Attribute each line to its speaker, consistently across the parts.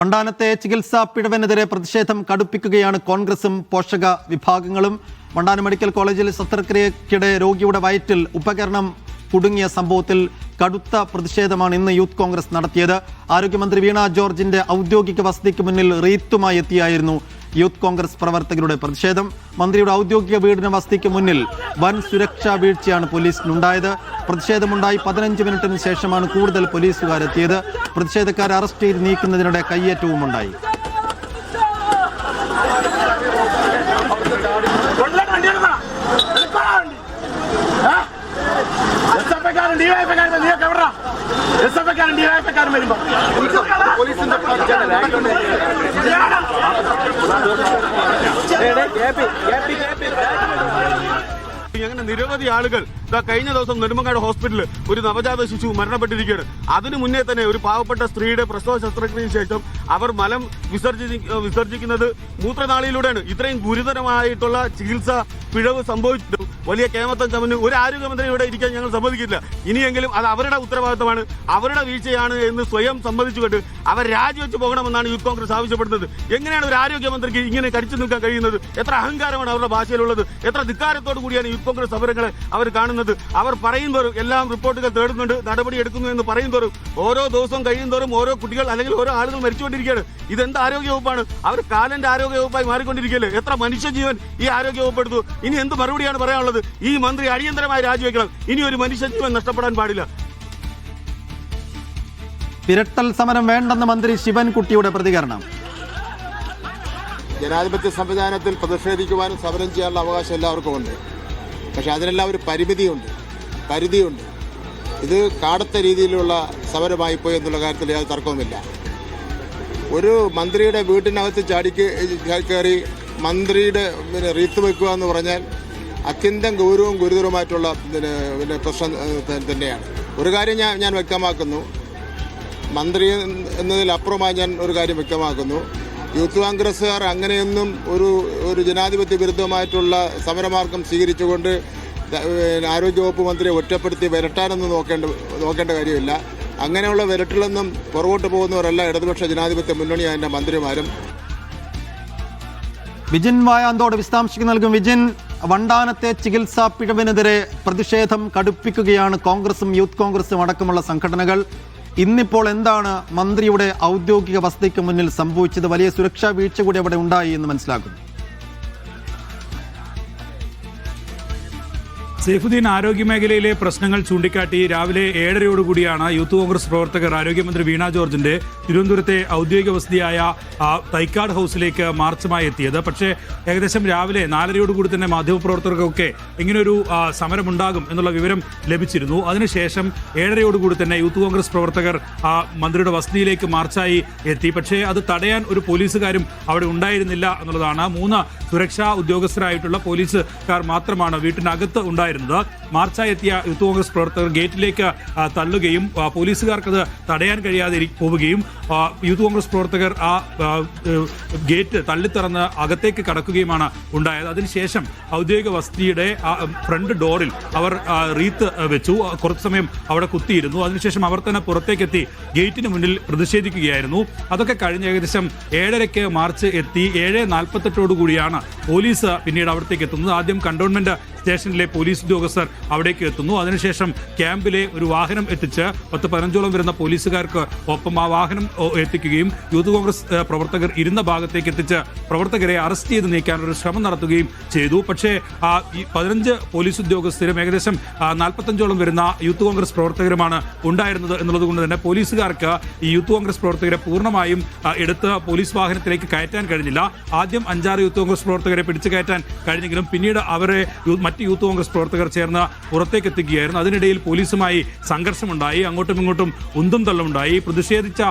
Speaker 1: വണ്ടാനത്തെ ചികിത്സാ പിഴവിനെതിരെ പ്രതിഷേധം കടുപ്പിക്കുകയാണ് കോൺഗ്രസും പോഷക വിഭാഗങ്ങളും. വണ്ടാനം മെഡിക്കൽ കോളേജിൽ ശസ്ത്രക്രിയയ്ക്കിടെ രോഗിയുടെ വയറ്റിൽ ഉപകരണം കുടുങ്ങിയ സംഭവത്തിൽ കടുത്ത പ്രതിഷേധമാണ് ഇന്ന് യൂത്ത് കോൺഗ്രസ് നടത്തിയത്. ആരോഗ്യമന്ത്രി വീണ ജോർജിന്റെ ഔദ്യോഗിക വസതിക്ക് മുന്നിൽ റീത്തുമായി എത്തിയായിരുന്നു യൂത്ത് കോൺഗ്രസ് പ്രവർത്തകരുടെ പ്രതിഷേധം. മന്ത്രിയുടെ ഔദ്യോഗിക വീടിന് വസതിക്ക് മുന്നിൽ വൻ സുരക്ഷാ വീഴ്ചയാണ് പോലീസിനുണ്ടായത്. പ്രതിഷേധമുണ്ടായി 15 മിനിറ്റിന് ശേഷമാണ് കൂടുതൽ പോലീസുകാരെത്തിയത്. പ്രതിഷേധക്കാരെ അറസ്റ്റ് ചെയ്ത് നീക്കുന്നതിനിടെ കയ്യേറ്റവും ഉണ്ടായി.
Speaker 2: അങ്ങനെ നിരവധി ആളുകൾ കഴിഞ്ഞ ദിവസം നെടുമങ്ങാട് ഹോസ്പിറ്റലിൽ ഒരു നവജാത ശിശു മരണപ്പെട്ടിരിക്കുകയാണ്. അതിനു മുന്നേ തന്നെ ഒരു പാവപ്പെട്ട സ്ത്രീയുടെ പ്രസവ ശസ്ത്രക്രിയയ്ക്ക് ശേഷം അവർ മലം വിസർജിക്കുന്നത് മൂത്രനാളിയിലൂടെയാണ്. ഇത്രയും ഗുരുതരമായിട്ടുള്ള ചികിത്സ പിഴവ് സംഭവിച്ചിട്ടും വലിയ കേമത്തം ചമഞ്ഞ് ഒരു ആരോഗ്യമന്ത്രി ഇവിടെ ഇരിക്കാൻ ഞങ്ങൾ സമ്മതിക്കില്ല. ഇനിയെങ്കിലും അത് അവരുടെ ഉത്തരവാദിത്തമാണ്, അവരുടെ വീഴ്ചയാണ് എന്ന് സ്വയം സമ്മതിച്ചുകൊണ്ട് അവർ രാജിവെച്ച് പോകണമെന്നാണ് യൂത്ത് കോൺഗ്രസ് ആവശ്യപ്പെടുന്നത്. എങ്ങനെയാണ് ഒരു ആരോഗ്യമന്ത്രിക്ക് ഇങ്ങനെ കടിച്ചു നിൽക്കാൻ കഴിയുന്നത്? എത്ര അഹങ്കാരമാണ് അവരുടെ ഭാഷയിലുള്ളത്? എത്ര ധിക്കാരത്തോടു കൂടിയാണ് യൂത്ത് കോൺഗ്രസ് സമരങ്ങളെ അവർ കാണുന്നത്? അവർ പറയുന്തോറും എല്ലാം റിപ്പോർട്ടുകൾ തേടുന്നുണ്ട്, നടപടി എടുക്കുന്നു എന്ന് പറയുന്തോറും ഓരോ ദിവസം കഴിയുന്തോറും ഓരോ കുട്ടികൾ അല്ലെങ്കിൽ ഓരോ ആളുകൾ മരിച്ചുകൊണ്ടിരിക്കുകയാണ്. ഇതെന്ത് ആരോഗ്യവകുപ്പാണ്? അവർ കാലന്റെ ആരോഗ്യവകുപ്പായി മാറിക്കൊണ്ടിരിക്കുകയല്ലേ? എത്ര മനുഷ്യജീവൻ ഈ ആരോഗ്യവകുപ്പ് എടുത്തു? ഇനി എന്ത് മറുപടിയാണ് പറയാനുള്ളത്? ഈ മന്ത്രി അടിയന്തരമായി രാജിവെക്കണം. ഇനി ഒരു മനുഷ്യജീവൻ നഷ്ടപ്പെടാൻ പാടില്ല.
Speaker 1: വിരട്ടൽ സമരം വേണ്ടെന്ന് മന്ത്രി ശിവൻകുട്ടിയുടെ പ്രതികരണം.
Speaker 3: ജനാധിപത്യ സംവിധാനത്തിൽ പ്രതിഷേധിക്കുവാനും സമരം ചെയ്യാനുള്ള അവകാശം എല്ലാവർക്കും ഉണ്ട്. പക്ഷെ അതിനെല്ലാം ഒരു പരിധിയുണ്ട്. ഇത് കാടത്ത രീതിയിലുള്ള സമരമായിപ്പോയി എന്നുള്ള കാര്യത്തിൽ യാതൊരു തർക്കവുമില്ല. ഒരു മന്ത്രിയുടെ വീട്ടിനകത്ത് കയറി മന്ത്രിയുടെ റീത്ത് വെക്കുക എന്ന് പറഞ്ഞാൽ അത്യന്തം ഗുരുതരവുമായിട്ടുള്ള പ്രശ്നം തന്നെയാണ്. ഒരു കാര്യം ഞാൻ വ്യക്തമാക്കുന്നു, മന്ത്രി എന്നതിലപ്പുറമായി ഞാൻ ഒരു കാര്യം വ്യക്തമാക്കുന്നു. യൂത്ത് കോൺഗ്രസ്സുകാർ അങ്ങനെയൊന്നും ഒരു ജനാധിപത്യ വിരുദ്ധമായിട്ടുള്ള സമരമാർഗം സ്വീകരിച്ചുകൊണ്ട് ആരോഗ്യവകുപ്പ് മന്ത്രിയെ ഒറ്റപ്പെടുത്തി വിരട്ടാനൊന്നും നോക്കേണ്ട കാര്യമില്ല. അങ്ങനെയുള്ള വിരട്ടിലൊന്നും പുറകോട്ട് പോകുന്നവരല്ല ഇടതുപക്ഷ ജനാധിപത്യ മുന്നണി അതിൻ്റെ മന്ത്രിമാരും.
Speaker 1: വിജിൻ വായാന്തോട് വിശദാംശങ്ങൾ നൽകും. വിജിൻ, വണ്ടാനത്തെ ചികിത്സാ പിഴവിനെതിരെ പ്രതിഷേധം കടുപ്പിക്കുകയാണ് കോൺഗ്രസും യൂത്ത് കോൺഗ്രസും അടക്കമുള്ള സംഘടനകൾ. ഇന്നിപ്പോൾ എന്താണ് മന്ത്രിയുടെ ഔദ്യോഗിക വസതിക്ക് മുന്നിൽ സംഭവിച്ചത്? വലിയ സുരക്ഷാ വീഴ്ച കൂടി അവിടെ ഉണ്ടായി എന്ന് മനസ്സിലാക്കുന്നു.
Speaker 4: സൈഫുദ്ദീൻ, ആരോഗ്യമേഖലയിലെ പ്രശ്നങ്ങൾ ചൂണ്ടിക്കാട്ടി രാവിലെ 7:30 യൂത്ത് കോൺഗ്രസ് പ്രവർത്തകർ ആരോഗ്യമന്ത്രി വീണ ജോർജിന്റെ തിരുവനന്തപുരത്തെ ഔദ്യോഗിക വസതിയായ തൈക്കാട് ഹൗസിലേക്ക് മാർച്ചുമായി എത്തിയത്. പക്ഷേ ഏകദേശം രാവിലെ 4:30 തന്നെ മാധ്യമപ്രവർത്തകർക്കൊക്കെ ഇങ്ങനൊരു സമരമുണ്ടാകും എന്നുള്ള വിവരം ലഭിച്ചിരുന്നു. അതിനുശേഷം 7:30 തന്നെ യൂത്ത് കോൺഗ്രസ് പ്രവർത്തകർ മന്ത്രിയുടെ വസതിയിലേക്ക് മാർച്ചായി എത്തി. പക്ഷേ അത് തടയാൻ ഒരു പോലീസുകാരും അവിടെ ഉണ്ടായിരുന്നില്ല എന്നുള്ളതാണ്. 3 സുരക്ഷാ ഉദ്യോഗസ്ഥരായിട്ടുള്ള പോലീസുകാർ മാത്രമാണ് വീട്ടിനകത്ത് ഉണ്ടായിരുന്നത്. മാർച്ചായി എത്തിയ യൂത്ത് കോൺഗ്രസ് പ്രവർത്തകർ ഗേറ്റിലേക്ക് തള്ളുകയും പോലീസുകാർക്കത് തടയാൻ കഴിയാതെ പോവുകയും യൂത്ത് കോൺഗ്രസ് പ്രവർത്തകർ ആ ഗേറ്റ് തള്ളിത്തുറന്ന് അകത്തേക്ക് കടക്കുകയുമാണ് ഉണ്ടായത്. അതിനുശേഷം ഔദ്യോഗിക വസതിയുടെ ഫ്രണ്ട് ഡോറിൽ അവർ റീത്ത് വെച്ചു. കുറച്ചു സമയം അവിടെ കുത്തിയിരുന്നു. അതിനുശേഷം അവർ തന്നെ പുറത്തേക്കെത്തി ഗേറ്റിന് മുന്നിൽ പ്രതിഷേധിക്കുകയായിരുന്നു. അതൊക്കെ കഴിഞ്ഞ് ഏകദേശം 7:30 മാർച്ച് എത്തി. 7:48 പോലീസ് പിന്നീട് അവിടത്തേക്ക് എത്തുന്നത്. ആദ്യം കണ്ടോൺമെന്റ് സ്റ്റേഷനിലെ പോലീസ് ഉദ്യോഗസ്ഥർ അവിടേക്ക് എത്തുന്നു. അതിനുശേഷം ക്യാമ്പിലെ ഒരു വാഹനം എത്തിച്ച് 10-15ഓളം വരുന്ന പോലീസുകാർക്ക് ഒപ്പം ആ വാഹനം എത്തിക്കുകയും യൂത്ത് കോൺഗ്രസ് പ്രവർത്തകർ ഇരുന്ന ഭാഗത്തേക്ക് എത്തിച്ച് പ്രവർത്തകരെ അറസ്റ്റ് ചെയ്ത് നീക്കാനൊരു ശ്രമം നടത്തുകയും ചെയ്തു. പക്ഷേ ഈ 15 പോലീസ് ഉദ്യോഗസ്ഥരും ഏകദേശം 45ഓളം വരുന്ന യൂത്ത് കോൺഗ്രസ് പ്രവർത്തകരുമാണ് ഉണ്ടായിരുന്നത് എന്നുള്ളത് കൊണ്ട് തന്നെ പോലീസുകാർക്ക് ഈ യൂത്ത് കോൺഗ്രസ് പ്രവർത്തകരെ പൂർണ്ണമായും എടുത്ത് പോലീസ് വാഹനത്തിലേക്ക് കയറ്റാൻ കഴിഞ്ഞില്ല. ആദ്യം 5-6 യൂത്ത് കോൺഗ്രസ് പ്രവർത്തകരെ പിടിച്ചു കയറ്റാൻ കഴിഞ്ഞെങ്കിലും പിന്നീട് അവരെ മറ്റ് യൂത്ത് കോൺഗ്രസ് പ്രവർത്തകർ ചേർന്ന് പുറത്തേക്ക് എത്തിക്കുകയായിരുന്നു. അതിനിടയിൽ പോലീസുമായി സംഘർഷമുണ്ടായി. അങ്ങോട്ടും ഇങ്ങോട്ടും ഉന്തും തള്ളുമുണ്ടായി. പ്രതിഷേധിച്ച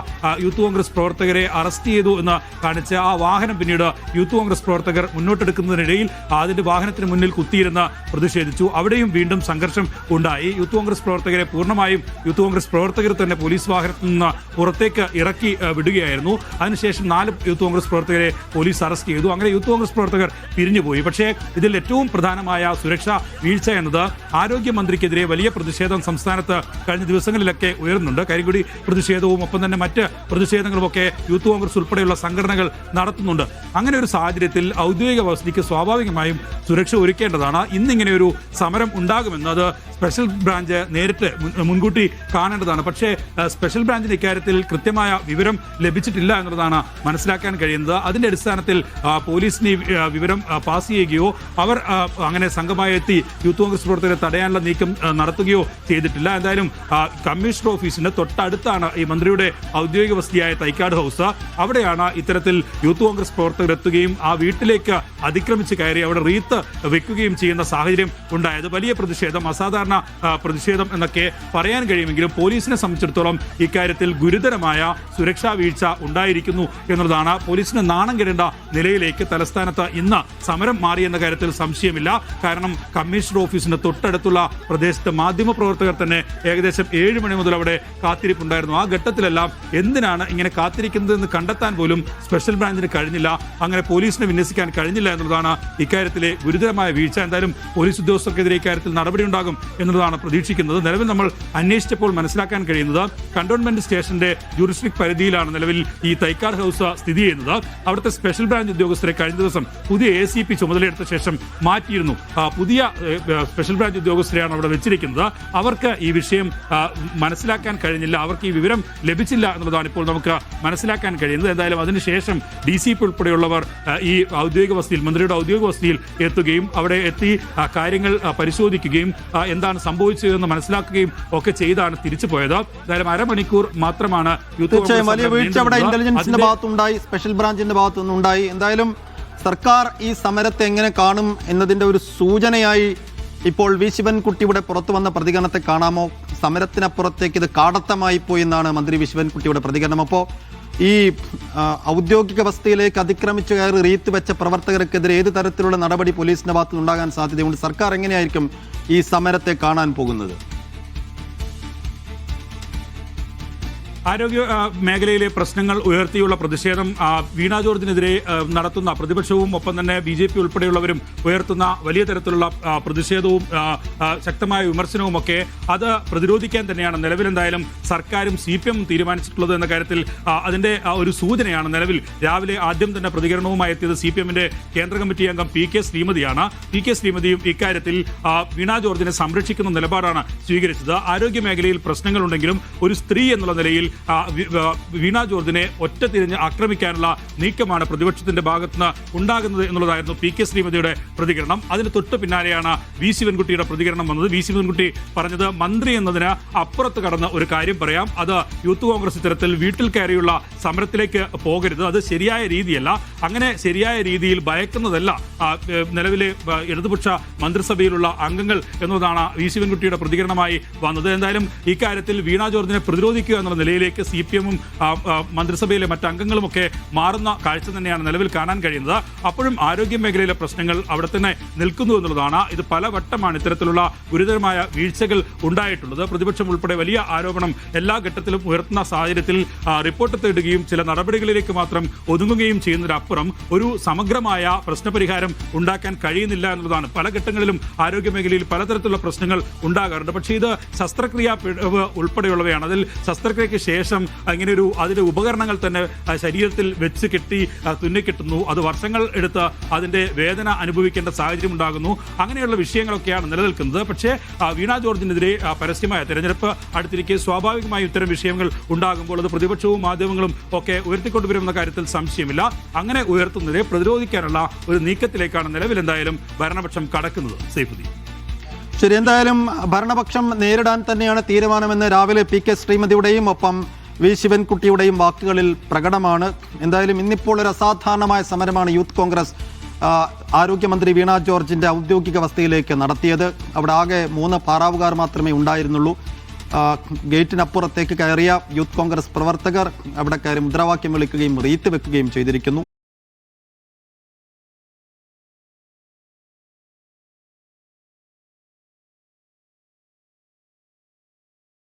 Speaker 4: യൂത്ത് കോൺഗ്രസ് പ്രവർത്തകരെ അറസ്റ്റ് ചെയ്തു എന്ന് കാണിച്ച് ആ വാഹനം പിന്നീട് യൂത്ത് കോൺഗ്രസ് പ്രവർത്തകർ മുന്നോട്ടെടുക്കുന്നതിനിടയിൽ അതിന്റെ വാഹനത്തിന് മുന്നിൽ കുത്തിയിരുന്ന് പ്രതിഷേധിച്ചു. അവിടെയും വീണ്ടും സംഘർഷം ഉണ്ടായി. യൂത്ത് കോൺഗ്രസ് പ്രവർത്തകരെ പൂർണ്ണമായും യൂത്ത് കോൺഗ്രസ് പ്രവർത്തകർ തന്നെ പോലീസ് വാഹനത്തിൽ നിന്ന് പുറത്തേക്ക് ഇറക്കി വിടുകയായിരുന്നു. അതിനുശേഷം 4 യൂത്ത് കോൺഗ്രസ് പ്രവർത്തകരെ പോലീസ് അറസ്റ്റ് ചെയ്തു. അങ്ങനെ യൂത്ത് കോൺഗ്രസ് പ്രവർത്തകർ പിരിഞ്ഞുപോയി. പക്ഷേ ഇതിൽ ഏറ്റവും പ്രധാനമായ സുരക്ഷാ വീഴ്ച എന്നത് ആരോഗ്യമന്ത്രിക്കെതിരെ വലിയ പ്രതിഷേധം സംസ്ഥാനത്ത് കഴിഞ്ഞ ദിവസങ്ങളിലൊക്കെ ഉയർന്നുണ്ട്. കരിങ്കൊടി പ്രതിഷേധവും ഒപ്പം തന്നെ മറ്റ് പ്രതിഷേധങ്ങളുമൊക്കെ യൂത്ത് കോൺഗ്രസ് ഉൾപ്പെടെയുള്ള സംഘടനകൾ നടത്തുന്നുണ്ട്. അങ്ങനെ ഒരു സാഹചര്യത്തിൽ ഔദ്യോഗിക വസതിക്ക് സ്വാഭാവികമായും സുരക്ഷ ഒരുക്കേണ്ടതാണ്. ഇന്നിങ്ങനെ ഒരു സമരം ഉണ്ടാകുമെന്ന് അത് സ്പെഷ്യൽ ബ്രാഞ്ച് നേരിട്ട് മുൻകൂട്ടി കാണേണ്ടതാണ്. പക്ഷേ സ്പെഷ്യൽ ബ്രാഞ്ചിന് ഇക്കാര്യത്തിൽ കൃത്യമായ വിവരം ലഭിച്ചിട്ടില്ല എന്നുള്ളതാണ് മനസ്സിലാക്കാൻ കഴിയുന്നത്. അതിന്റെ അടിസ്ഥാനത്തിൽ പോലീസിന് വിവരം പാസ് ചെയ്യുകയോ അവർ അങ്ങനെ സംഘമായി എത്തി യൂത്ത് കോൺഗ്രസ് പ്രവർത്തകരെ തടയാനുള്ള നീക്കം നടത്തുകയോ ചെയ്തിട്ടില്ല. എന്തായാലും കമ്മീഷണർ ഓഫീസിന് തൊട്ടടുത്താണ് ഈ മന്ത്രിയുടെ ഔദ്യോഗിക വസതിയായ തൈക്കാട് ഹൗസ്. അവിടെയാണ് ഇത്തരത്തിൽ യൂത്ത് കോൺഗ്രസ് പ്രവർത്തകർ എത്തുകയും ആ വീട്ടിലേക്ക് അതിക്രമിച്ച് കയറി അവിടെ റീത്ത് വെക്കുകയും ചെയ്യുന്ന സാഹചര്യം ഉണ്ടായത്. വലിയ പ്രതിഷേധം, അസാധാരണ പ്രതിഷേധം എന്നൊക്കെ പറയാൻ കഴിയുമെങ്കിലും പോലീസിനെ സംബന്ധിച്ചിടത്തോളം ഇക്കാര്യത്തിൽ ഗുരുതരമായ സുരക്ഷാ വീഴ്ച ഉണ്ടായിരിക്കുന്നു എന്നുള്ളതാണ്. പോലീസിന് നാണം കെടേണ്ട നിലയിലേക്ക് തലസ്ഥാനത്ത് ഇന്ന് സമരം മാറിയെന്ന കാര്യത്തിൽ സംശയമില്ല. കാരണം കമ്മീഷണർ ഓഫീസിന് തൊട്ടടുത്തുള്ള പ്രദേശത്ത് മാധ്യമപ്രവർത്തകർ തന്നെ ഏകദേശം 7 മണി മുതൽ അവിടെ കാത്തിരിപ്പുണ്ടായിരുന്നു. ആ ഘട്ടത്തിലെല്ലാം എന്തിനാണ് ഇങ്ങനെ കാത്തിരിക്കുന്നതെന്ന് കണ്ടെത്താൻ പോലും സ്പെഷ്യൽ ബ്രാഞ്ചിന് കഴിഞ്ഞില്ല. അങ്ങനെ പോലീസിനെ വിന്യസിക്കാൻ കഴിഞ്ഞില്ല എന്നുള്ളതാണ് ഇക്കാര്യത്തിലെ ഗുരുതരമായ വീഴ്ച. എന്തായാലും പോലീസ് ഉദ്യോഗസ്ഥർക്കെതിരെ ഇക്കാര്യത്തിൽ നടപടിയുണ്ടാകും എന്നുള്ളതാണ് പ്രതീക്ഷിക്കുന്നത്. നിലവിൽ നമ്മൾ അന്വേഷിച്ചപ്പോൾ മനസ്സിലാക്കാൻ കഴിയുന്നത് കണ്ടോൺമെന്റ് സ്റ്റേഷന്റെ ജുറിസ്ഡിക് പരിധിയിലാണ് നിലവിൽ ഈ തൈക്കാട് ഹൗസ് സ്ഥിതി ചെയ്യുന്നത്. അവിടുത്തെ സ്പെഷ്യൽ ബ്രാഞ്ച് ഉദ്യോഗസ്ഥരെ കഴിഞ്ഞ ദിവസം പുതിയ ACP ചുമതലയെടുത്ത ശേഷം മാറ്റിയിരുന്നു. പുതിയ സ്പെഷ്യൽ ബ്രാഞ്ച് ഉദ്യോഗസ്ഥരെയാണ് അവിടെ വെച്ചിരിക്കുന്നത്. അവർക്ക് ഈ വിഷയം മനസ്സിലാക്കാൻ കഴിഞ്ഞില്ല, അവർക്ക് ഈ വിവരം ലഭിച്ചില്ല എന്നുള്ളതാണ് ഇപ്പോൾ നമുക്ക് മനസ്സിലാക്കാൻ കഴിയുന്നത്. എന്തായാലും അതിനുശേഷം DCP ഉൾപ്പെടെയുള്ളവർ ഈ ഔദ്യോഗിക വസതിയിൽ, മന്ത്രിയുടെ ഔദ്യോഗിക വസതിയിൽ എത്തുകയും അവിടെ എത്തി കാര്യങ്ങൾ പരിശോധിക്കുകയും എന്താണ് സംഭവിച്ചതെന്ന് മനസ്സിലാക്കുകയും ഒക്കെ ചെയ്താണ് തിരിച്ചു പോയത്. എന്തായാലും അരമണിക്കൂർ മാത്രമാണ്
Speaker 1: വലിയ വീഴ്ച അവിടെ ഇന്റലിജൻസിന്റെ ഭാഗത്തുണ്ടായി, സ്പെഷ്യൽ ബ്രാഞ്ചിന്റെ ഭാഗത്തുനിന്നുണ്ടായി. എന്തായാലും സർക്കാർ ഈ സമരത്തെ എങ്ങനെ കാണും എന്നതിന്റെ ഒരു സൂചനയായി ഇപ്പോൾ വി ശിവൻകുട്ടിയുടെ പുറത്തു വന്ന പ്രതികരണത്തെ കാണാമോ? സമരത്തിനപ്പുറത്തേക്ക് ഇത് കാടത്തമായി പോയി എന്നാണ് മന്ത്രി വി ശിവൻകുട്ടിയുടെ പ്രതികരണം. അപ്പോൾ ഈ ഔദ്യോഗിക വസതിയിലേക്ക് അതിക്രമിച്ചു കയറി റീത്ത് വെച്ച പ്രവർത്തകർക്കെതിരെ ഏത് തരത്തിലുള്ള നടപടി പോലീസിന്റെ ഭാഗത്ത് ഉണ്ടാകാൻ സാധ്യതയുണ്ട്? സർക്കാർ എങ്ങനെയായിരിക്കും ഈ സമരത്തെ കാണാൻ പോകുന്നത്?
Speaker 4: ആരോഗ്യ മേഖലയിലെ പ്രശ്നങ്ങൾ ഉയർത്തിയുള്ള പ്രതിഷേധം വീണ ജോർജിനെതിരെ നടത്തുന്ന പ്രതിപക്ഷവും ഒപ്പം തന്നെ BJP ഉൾപ്പെടെയുള്ളവരും ഉയർത്തുന്ന വലിയ തരത്തിലുള്ള പ്രതിഷേധവും ശക്തമായ വിമർശനവും ഒക്കെ അത് പ്രതിരോധിക്കാൻ തന്നെയാണ് നിലവിലെന്തായാലും സർക്കാരും CPM തീരുമാനിച്ചിട്ടുള്ളത് എന്ന കാര്യത്തിൽ അതിന്റെ ഒരു സൂചനയാണ്. നിലവിൽ രാവിലെ ആദ്യം തന്നെ പ്രതികരണവുമായി എത്തിയത് CPMന്റെ കേന്ദ്ര കമ്മിറ്റി അംഗം PK ശ്രീമതിയാണ്. PK ശ്രീമതിയും ഇക്കാര്യത്തിൽ വീണ ജോർജിനെ സംരക്ഷിക്കുന്ന നിലപാടാണ് സ്വീകരിച്ചത്. ആരോഗ്യ മേഖലയിൽ പ്രശ്നങ്ങളുണ്ടെങ്കിലും ഒരു സ്ത്രീ എന്നുള്ള നിലയിൽ വീണ ജോർജിനെ ഒറ്റ തിരിഞ്ഞ് ആക്രമിക്കാനുള്ള നീക്കമാണ് പ്രതിപക്ഷത്തിന്റെ ഭാഗത്തുനിന്ന് ഉണ്ടാകുന്നത് എന്നുള്ളതായിരുന്നു PK ശ്രീമതിയുടെ പ്രതികരണം. അതിന് തൊട്ട് പിന്നാലെയാണ് വി ശിവൻകുട്ടിയുടെ പ്രതികരണം വന്നത്. വി ശിവൻകുട്ടി പറഞ്ഞത് മന്ത്രി എന്നതിന് അപ്പുറത്ത് കടന്ന ഒരു കാര്യം പറയാം, അത് യൂത്ത് കോൺഗ്രസ് ഇത്തരത്തിൽ വീട്ടിൽ കയറിയുള്ള സമരത്തിലേക്ക് പോകരുത്, അത് ശരിയായ രീതിയല്ല, അങ്ങനെ ശരിയായ രീതിയിൽ ഭയക്കുന്നതല്ല നിലവിലെ ഇടതുപക്ഷ മന്ത്രിസഭയിലുള്ള അംഗങ്ങൾ എന്നതാണ് വി ശിവൻകുട്ടിയുടെ പ്രതികരണമായി വന്നത്. എന്തായാലും ഇക്കാര്യത്തിൽ വീണ ജോർജിനെ പ്രതിരോധിക്കുക എന്നുള്ള നിലയിലേക്ക് CPM-ഉം മന്ത്രിസഭയിലെ മറ്റ് അംഗങ്ങളുമൊക്കെ മാറുന്ന കാഴ്ച തന്നെയാണ് നിലവിൽ കാണാൻ കഴിയുന്നത്. അപ്പോഴും ആരോഗ്യ മേഖലയിലെ പ്രശ്നങ്ങൾ അവിടെ തന്നെ നിൽക്കുന്നു എന്നുള്ളതാണ്. ഇത് പലവട്ടമാണ് ഇത്തരത്തിലുള്ള ഗുരുതരമായ വീഴ്ചകൾ ഉണ്ടായിട്ടുള്ളത്. പ്രതിപക്ഷം ഉൾപ്പെടെ വലിയ ആരോപണം എല്ലാ ഘട്ടത്തിലും ഉയർത്തുന്ന സാഹചര്യത്തിൽ റിപ്പോർട്ട് തേടുകയും ചില നടപടികളിലേക്ക് മാത്രം ഒതുങ്ങുകയും ചെയ്യുന്നതിനപ്പുറം ഒരു സമഗ്രമായ പ്രശ്നപരിഹാരം ഉണ്ടാക്കാൻ കഴിയുന്നില്ല എന്നുള്ളതാണ്. പല ഘട്ടങ്ങളിലും ആരോഗ്യ മേഖലയിൽ പലതരത്തിലുള്ള പ്രശ്നങ്ങൾ ഉണ്ടാകാറുണ്ട്. പക്ഷേ ഇത് ശസ്ത്രക്രിയ ഉൾപ്പെടെയുള്ളവയാണ്. അതിൽ ശസ്ത്രക്രിയയ്ക്ക് ശേഷം ഇങ്ങനെയൊരു അതിന്റെ ഉപകരണങ്ങൾ തന്നെ ശരീരത്തിൽ വെച്ച് കെട്ടി തുന്നിക്കെട്ടുന്നു. അത് വർഷങ്ങൾ എടുത്ത് അതിന്റെ വേദന അനുഭവിക്കേണ്ട സാഹചര്യം ഉണ്ടാകുന്നു. അങ്ങനെയുള്ള വിഷയങ്ങളൊക്കെയാണ് നിലനിൽക്കുന്നത്. പക്ഷേ വീണ ജോർജിനെതിരെ പരസ്യമായ തെരഞ്ഞെടുപ്പ് അടുത്തിരിക്കെ സ്വാഭാവികമായും ഇത്തരം വിഷയങ്ങൾ ഉണ്ടാകുമ്പോൾ അത് പ്രതിപക്ഷവും മാധ്യമങ്ങളും ഒക്കെ ഉയർത്തിക്കൊണ്ടുവരുമെന്ന കാര്യത്തിൽ സംശയമില്ല. അങ്ങനെ ഉയർത്തുന്നതിനെ പ്രതിരോധിക്കാനുള്ള ഒരു നീക്കത്തിലേക്കാണ് നിലവിൽ എന്തായാലും ഭരണപക്ഷം കടക്കുന്നത്. സൈഫുദ്ദീൻ,
Speaker 1: ശരി, എന്തായാലും ഭരണപക്ഷം നേരിടാൻ തന്നെയാണ് തീരുമാനമെന്ന് രാവിലെ PK ശ്രീമതിയുടെയും ഒപ്പം വി ശിവൻകുട്ടിയുടെയും വാക്കുകളിൽ പ്രകടമാണ്. എന്തായാലും ഇന്നിപ്പോൾ ഒരു അസാധാരണമായ സമരമാണ് യൂത്ത് കോൺഗ്രസ് ആരോഗ്യമന്ത്രി വീണ ജോർജിന്റെ ഔദ്യോഗിക വസതിയിലേക്ക് നടത്തിയത്. അവിടെ ആകെ 3 പാറാവുകാർ മാത്രമേ ഉണ്ടായിരുന്നുള്ളൂ. ഗേറ്റിനപ്പുറത്തേക്ക് കയറിയ യൂത്ത് കോൺഗ്രസ് പ്രവർത്തകർ അവിടെ കയറി മുദ്രാവാക്യം വിളിക്കുകയും റീത്ത് വെക്കുകയും ചെയ്തിരിക്കുന്നു.